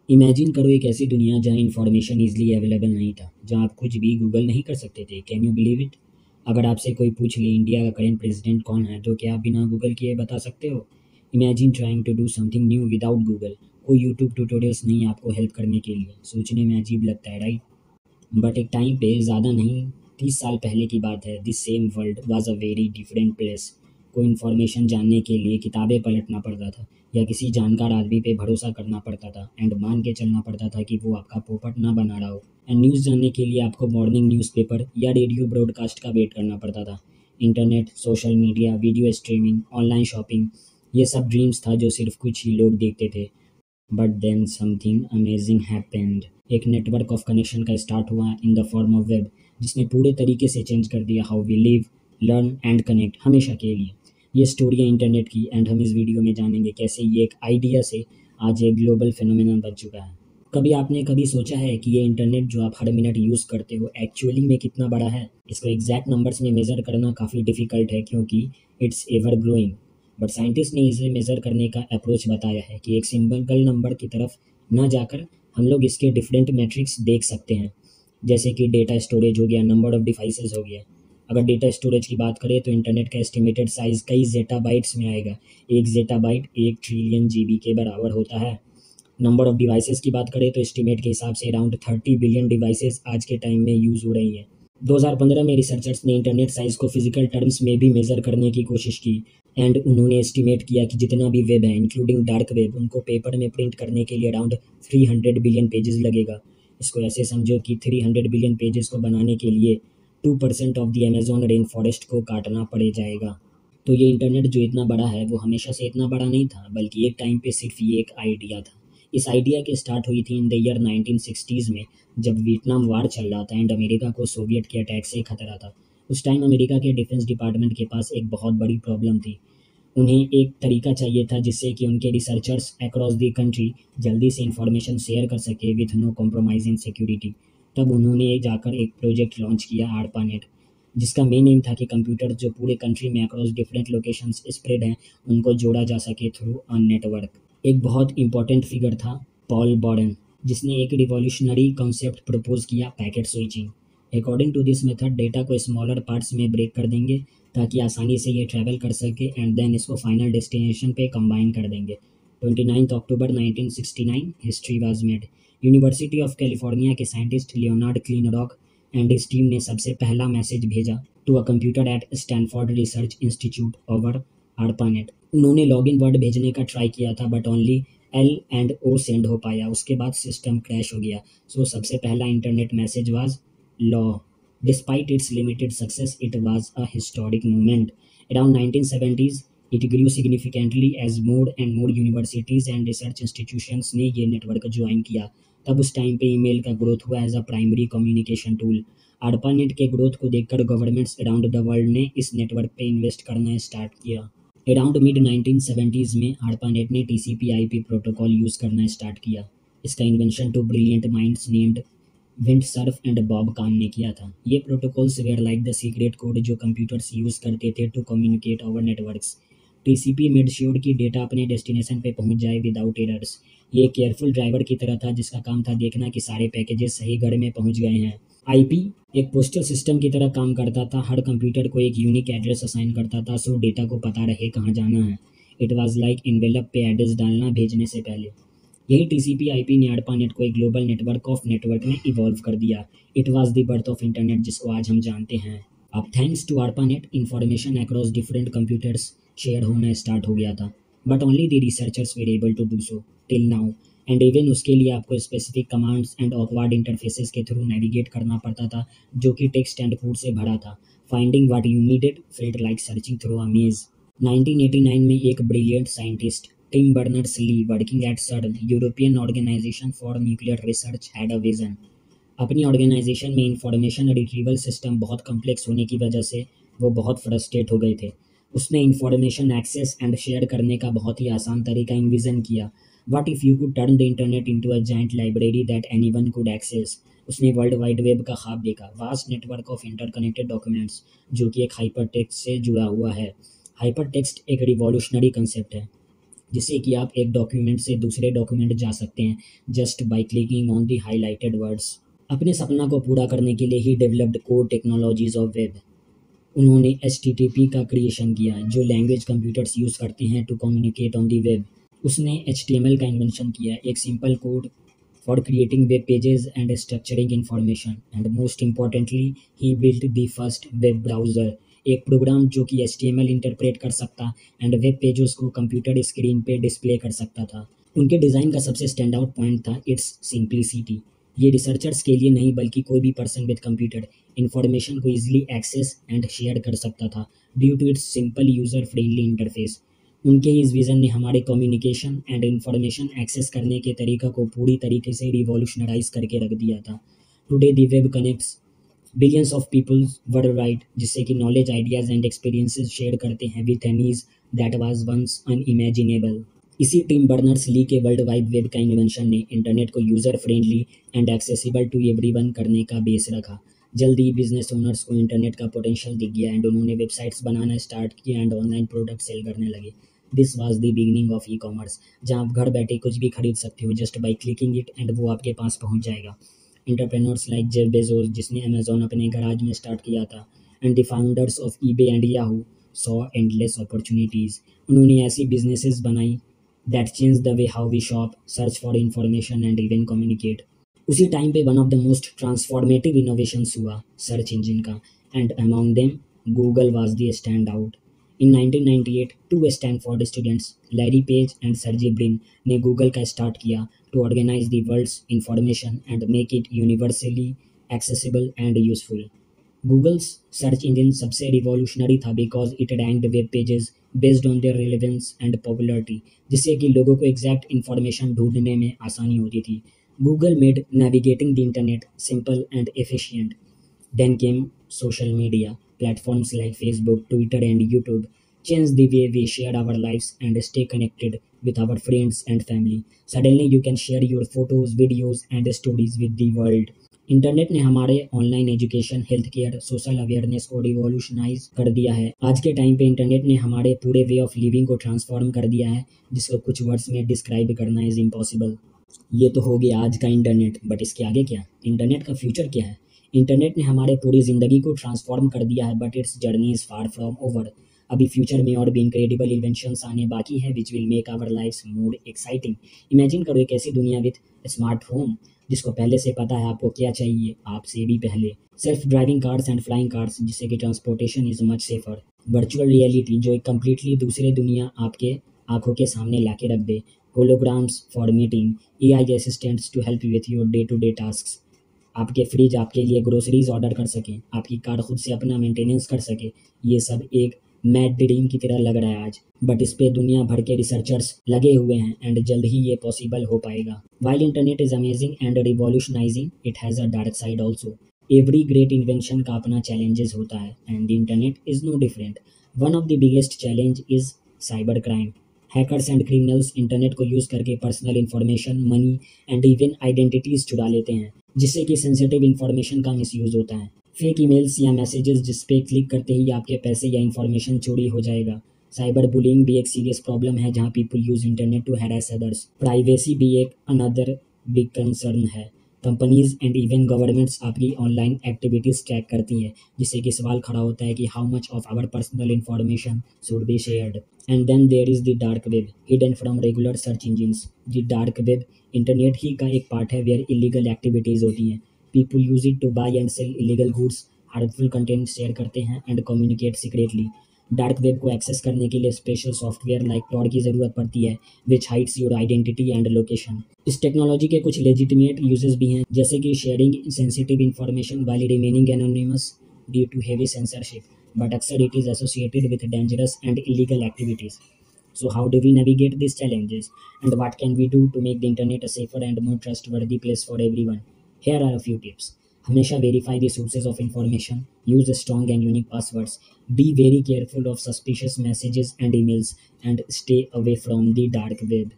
Imagine करो एक ऐसी दुनिया जहाँ इन्फॉर्मेशन ईज़िली अवेलेबल नहीं था, जहाँ आप कुछ भी गूगल नहीं कर सकते थे। Can you believe it? अगर आपसे कोई पूछ ले इंडिया का करंट प्रेज़िडेंट कौन है, तो क्या आप बिना गूगल किए बता सकते हो? Imagine trying to do something new without Google. कोई यूट्यूब ट्यूटोरियल्स नहीं आपको हेल्प करने के लिए। सोचने में अजीब लगता है, राइट? बट एक टाइम पे, ज़्यादा नहीं, 30 साल पहले की बात है, this same world was a very different place. कोई इन्फॉर्मेशन जानने के लिए किताबें पलटना पड़ता था, या किसी जानकार आदमी पे भरोसा करना पड़ता था, एंड मान के चलना पड़ता था कि वो आपका पोपट ना बना रहा हो। एंड न्यूज़ जानने के लिए आपको मॉर्निंग न्यूज़पेपर या रेडियो ब्रॉडकास्ट का वेट करना पड़ता था। Internet, social media, video streaming, online shopping, ये सब ड्रीम्स था जो सिर्फ कुछ ही लोग देखते थे। But then something amazing happened. एक नेटवर्क ऑफ कनेक्शन का स्टार्ट हुआ in the form of web, जिसने पूरे तरीके से चेंज कर दिया how we live, learn and connect, हमेशा के लिए। ये स्टोरी है इंटरनेट की, एंड हम इस वीडियो में जानेंगे कैसे ये एक आइडिया से आज एक ग्लोबल फिनोमेनन बन चुका है। कभी आपने कभी सोचा है कि ये इंटरनेट जो आप हर मिनट यूज़ करते हो एक्चुअली में कितना बड़ा है? इसको एग्जैक्ट नंबर्स में मेज़र करना काफ़ी डिफ़िकल्ट है, क्योंकि it's ever growing. But scientist ने इसे मेज़र करने का अप्रोच बताया है कि एक सिंपल नंबर की तरफ ना जाकर हम लोग इसके डिफरेंट मैट्रिक्स देख सकते हैं। जैसे कि डेटा स्टोरेज हो गया, नंबर ऑफ डिवाइसेस हो गया। अगर डेटा स्टोरेज की बात करें तो इंटरनेट का एस्टिमेटेड साइज़ कई ज़ेटाबाइट्स में आएगा। एक ज़ेटाबाइट 1 ट्रिलियन जीबी के बराबर होता है। नंबर ऑफ डिवाइसेस की बात करें तो एस्टिमेट के हिसाब से अराउंड 30 बिलियन डिवाइसेस आज के टाइम में यूज़ हो रही हैं। 2015 में रिसर्चर्स ने इंटरनेट साइज़ को फिजिकल टर्म्स में भी मेज़र करने की कोशिश की, एंड उन्होंने एस्टिमेट किया कि जितना भी वेब है, इंक्लूडिंग डार्क वेब, उनको पेपर में प्रिंट करने के लिए अराउंड 300 बिलियन पेजेस लगेगा। इसको ऐसे समझो कि 300 बिलियन पेजेस को बनाने के लिए 2% of the Amazon rain forest को काटना पड़ जाएगा। तो ये इंटरनेट जो इतना बड़ा है वो हमेशा से इतना बड़ा नहीं था, बल्कि एक टाइम पे सिर्फ ये एक आइडिया था। इस आइडिया की स्टार्ट हुई थी इन द ईयर 1960s में, जब वियतनाम वार चल रहा था एंड अमेरिका को सोवियत के अटैक से खतरा था। उस टाइम अमेरिका के डिफेंस डिपार्टमेंट के पास एक बहुत बड़ी प्रॉब्लम थी। उन्हें एक तरीका चाहिए था जिससे कि उनके रिसर्चर्स अक्रॉस द कंट्री जल्दी से इंफॉर्मेशन शेयर कर सके with no compromise in security. तब उन्होंने जाकर एक प्रोजेक्ट लॉन्च किया, आरपानेट, जिसका मेन एम था कि कंप्यूटर जो पूरे कंट्री में अक्रॉस डिफरेंट लोकेशंस स्प्रेड हैं, उनको जोड़ा जा सके थ्रू अ नेटवर्क। एक बहुत इंपॉर्टेंट फिगर था पॉल बॉर्डन, जिसने एक रिवॉल्यूशनरी कॉन्सेप्ट प्रपोज किया, packet switching. According to this method data को स्मॉलर पार्ट्स में ब्रेक कर देंगे ताकि आसानी से ये ट्रैवल कर सके, एंड देन इसको फाइनल डेस्टिनेशन पे कंबाइन कर देंगे। 29 October 1969 history was made. University of California के साइंटिस्ट लियोनार्ड क्लीनरॉक एंड इस टीम ने सबसे पहला मैसेज भेजा to a computer eight Stanford research institute over ARPANET. उन्होंने लॉगिन वर्ड भेजने का ट्राई किया था, but only L and O send हो पाया। उसके बाद सिस्टम क्रैश हो गया। सो सबसे पहला internet message was law. Despite its limited success, it was a historic movement. Around 1970s, it grew significantly as more and more universities and research institutions ने ये नेटवर्क ज्वाइन किया। तब उस टाइम पे ईमेल का ग्रोथ हुआ as a primary communication tool. ARPANET के growth को देखकर गवर्नमेंट्स अराउंड द वर्ल्ड ने इस नेटवर्क पे इन्वेस्ट करना स्टार्ट किया। अराउंड मिड 1970s में आरपानेट ने TCP/IP प्रोटोकॉल यूज़ करना स्टार्ट किया। इसका invention two brilliant minds named Vint Cerf and Bob Kahn ने किया था। ये protocols were like the secret code जो कंप्यूटर्स यूज़ करते थे to communicate over networks. TCP made sure कि डेटा अपने डेस्टिनेशन पे पहुंच जाए विदाउट एरर्स। ये केयरफुल ड्राइवर की तरह था जिसका काम था देखना कि सारे पैकेजेस सही घर में पहुंच गए हैं। आईपी एक पोस्टल सिस्टम की तरह काम करता था। हर कंप्यूटर को एक यूनिक एड्रेस असाइन करता था, सो डेटा को पता रहे कहाँ जाना है। इट वाज लाइक इन्वेलप पे एड्रेस डालना भेजने से पहले। यही TCP/IP ने ARPANET को एक ग्लोबल नेटवर्क ऑफ नेटवर्क में इवॉल्व कर दिया। It was the birth of internet जिसको आज हम जानते हैं। अब thanks to ARPANET information across different computers share होना स्टार्ट हो गया था, but only the researchers were able to do so till now. And even उसके लिए आपको specific commands and awkward interfaces के थ्रू नेविगेट करना पड़ता था, जो कि टेक्स्ट एंड कोड से भरा था। Finding what you needed felt like searching through a maze. 1989 में एक brilliant scientist Tim Berners Lee, working at CERN, European organization for nuclear research, had a vision. अपनी ऑर्गेनाइजेशन में इंफॉर्मेशन रिट्रीवल सिस्टम बहुत complex होने की वजह से वो बहुत फ्रस्ट्रेट हो गए थे। उसने इंफॉर्मेशन एक्सेस एंड शेयर करने का बहुत ही आसान तरीका इन्विजन किया। What if you could turn the internet into a giant library that anyone could access. उसने वर्ल्ड वाइड वेब का ख्वाब देखा, vast network of interconnected documents, जो कि एक हाइपर टेक्स्ट से जुड़ा हुआ है। हाइपर टेक्स्ट एक रिवॉल्यूशनरी कंसेप्ट है। जिससे कि आप एक डॉक्यूमेंट से दूसरे डॉक्यूमेंट जा सकते हैं just by clicking on the highlighted words. अपने सपना को पूरा करने के लिए he developed core technologies of web. उन्होंने HTTP का क्रिएशन किया, जो लैंग्वेज कंप्यूटर्स यूज़ करते हैं to communicate on the web. उसने HTML का इन्वेंशन किया, एक simple code for creating web pages and structuring information. And most importantly he built the first web browser, एक प्रोग्राम जो कि HTML इंटरप्रेट कर सकता एंड वेब पेजेस को कंप्यूटर स्क्रीन पे डिस्प्ले कर सकता था। उनके डिज़ाइन का सबसे स्टैंड आउट पॉइंट था इट्स सिंप्लिसिटी। ये रिसर्चर्स के लिए नहीं बल्कि कोई भी पर्सन विद कंप्यूटर इंफॉर्मेशन को ईजिली एक्सेस एंड शेयर कर सकता था due to its simple user friendly interface. उनके इस विज़न ने हमारे कम्युनिकेशन एंड इंफॉर्मेशन एक्सेस करने के तरीका को पूरी तरीके से रिवॉल्यूशनराइज करके रख दिया था। Today the web connects billions of peoples world wide, जिससे कि knowledge, ideas and experiences share करते हैं with an ease that was once unimaginable. इसी टिम बर्नर्स ली के वर्ल्ड वाइड वेब का इन्वेंशन ने इंटरनेट को user friendly and accessible to everyone करने का बेस रखा। जल्दी बिजनेस ओनर्स को इंटरनेट का पोटेंशियल दिख गया एंड उन्होंने वेबसाइट्स बनाना स्टार्ट किया एंड ऑनलाइन प्रोडक्ट सेल करने लगे। This was the beginning of e commerce, जहाँ आप घर बैठे कुछ भी खरीद सकते हो just by clicking it and वो आपके पास पहुँच जाएगा। एंटरप्रेन्योर्स लाइक जेफ बेजोस, जिसने अमेजोन अपने गराज में स्टार्ट किया था, and the founders of eBay and Yahoo saw endless opportunities. उन्होंने ऐसी बिजनेसेस बनाई that change the way how we shop, search for information and even communicate. उसी time पे one of the most transformative innovations हुआ search engine का, and among them Google was the stand out. In 1998 two Stanford students Larry Page and Sergey Brin ने Google का start किया to organize the world's information and make it universally accessible and useful. Google's search engine सबसे revolutionary था because it ranked web pages based on their relevance and popularity, जिससे कि लोगों को exact information ढूंढने में आसानी होती थी। Google made navigating the internet simple and efficient. Then came social media. Platforms like Facebook, Twitter, and YouTube changed the way we share our lives and stay connected with our friends and family. Suddenly, you can share your photos, videos, and stories with the world. Internet ने हमारे online education, health care, social awareness को revolutionise कर दिया है। आज के time पे internet ने हमारे पूरे वे ऑफ लिविंग को ट्रांसफॉर्म कर दिया है, जिसको कुछ वर्ड्स में डिस्क्राइब करना इज इम्पॉसिबल। ये तो हो गया आज का इंटरनेट, बट इसके आगे क्या? इंटरनेट का फ्यूचर क्या है? इंटरनेट ने हमारे पूरी ज़िंदगी को ट्रांसफॉर्म कर दिया है, but its journey is far from over. अभी फ्यूचर में और भी इनक्रेडिबल इन्वेंशंस आने बाकी है which will make our lifes more exciting. Imagine करो एक ऐसी दुनिया विथ स्मार्ट होम, जिसको पहले से पता है आपको क्या चाहिए, आपसे भी पहले। Self driving cars and flying cars, जिससे कि transportation is much safer. Virtual reality, जो एक कम्प्लीटली दूसरे दुनिया आपके आंखों के सामने ला के रख दे। Holograms for meeting, AI assistants to help you with your day to day task. आपके फ्रिज आपके लिए ग्रोसरीज ऑर्डर कर सकें, आपकी कार खुद से अपना मेंटेनेंस कर सके। ये सब एक मैड ड्रीम की तरह लग रहा है आज, बट इस पे दुनिया भर के रिसर्चर्स लगे हुए हैं एंड जल्द ही ये पॉसिबल हो पाएगा। While internet is amazing and revolutionising, it has a dark side also. Every great invention का अपना चैलेंजेस होता है and the internet is no different. One of the biggest challenge is cyber crime. Hackers and criminals internet को use करके personal information, money and even identities चुरा लेते हैं, जिससे कि सेंसिटिव इन्फॉर्मेशन का मिसयूज़ होता है। फेक ईमेल्स या मैसेजेस जिस पे क्लिक करते ही आपके पैसे या इन्फॉर्मेशन चोरी हो जाएगा। साइबर बुलिंग भी एक सीरियस प्रॉब्लम है, जहाँ people use internet to harass others. Privacy भी एक अनदर बिग कंसर्न है। कंपनीज एंड इवन गवर्नमेंट्स आपकी ऑनलाइन एक्टिविटीज़ ट्रैक करती है, जिससे कि सवाल खड़ा होता है कि how much of our personal information should be shared. And then there is the dark web, hidden from regular search engines. The dark web internet ही का एक पार्ट है वेयर इलीगल एक्टिविटीज़ होती हैं। People use it to buy and sell illegal goods, harmful content share करते हैं and communicate secretly. Dark web को access करने के लिए स्पेशल सॉफ्टवेयर लाइक क्लाउड की ज़रूरत पड़ती है, which hides your identity and location. इस टेक्नोलॉजी के कुछ लेजिटिमेट यूजेस भी हैं, जैसे कि sharing sensitive information while remaining anonymous due to heavy censorship, but अक्सर it is associated with dangerous and illegal activities. So how do we navigate these challenges, and what can we do to make the internet a safer and more trustworthy place for everyone? Here are a few tips. हमेशा verify the sources of information, use strong and unique passwords, be very careful of suspicious messages and emails, and stay away from the dark web.